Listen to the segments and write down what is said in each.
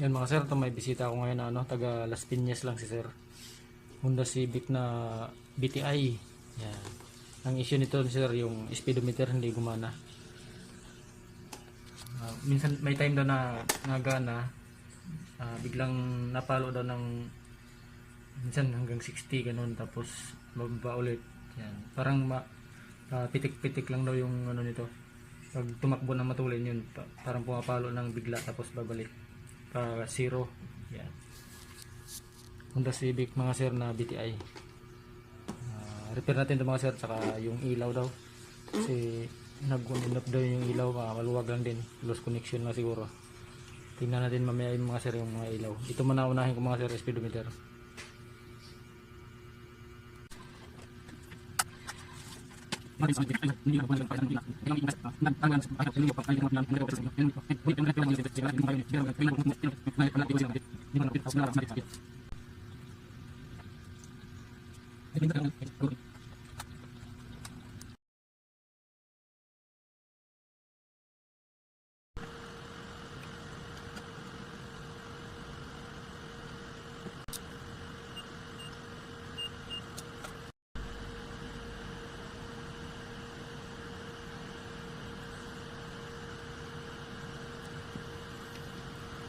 Yan mga sir, ito may bisita ako ngayon na taga Las Piñas lang si sir. Honda Civic na BTI. Yan. Ang issue nito sir, yung speedometer hindi gumana. Minsan may time daw na nagana, biglang napalo daw ng minsan hanggang 60 ganun, tapos bababa ulit. Yan. Parang pitik-pitik lang daw yung nito. Pag tumakbo na matulin yun, parang pumapalo ng bigla tapos babalik pa zero. Yan. Honda Civic mga sir na BTI. Repair natin ito mga sir, saka yung ilaw daw kasi nag-on-off daw yung ilaw, maluwag lang din, lost connection na siguro. Tingnan natin mamaya yung mga sir yung mga ilaw. Ito muna unahin ko mga sir, speedometer.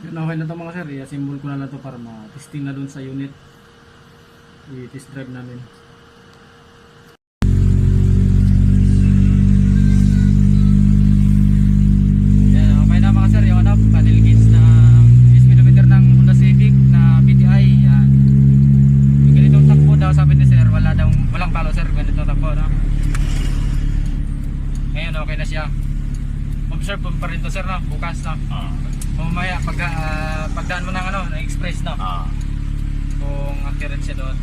Yun, okay na ito mga sir, i-assemble ko na lang ito para ma-testing na dun sa unit. I-test drive namin. Yan, okay na mga sir, yung panel gauge na speedometer ng Honda Civic na BTI. Yan. Yung ganitong takbo daw sabi ni sir, walang palo sir, ganitong takbo, no? Ngayon okay na siya. Observe pa rin to sir, no? Bukas, no? Mamaya pagdaan mo ng ng express, no? Kung accurate siya doon.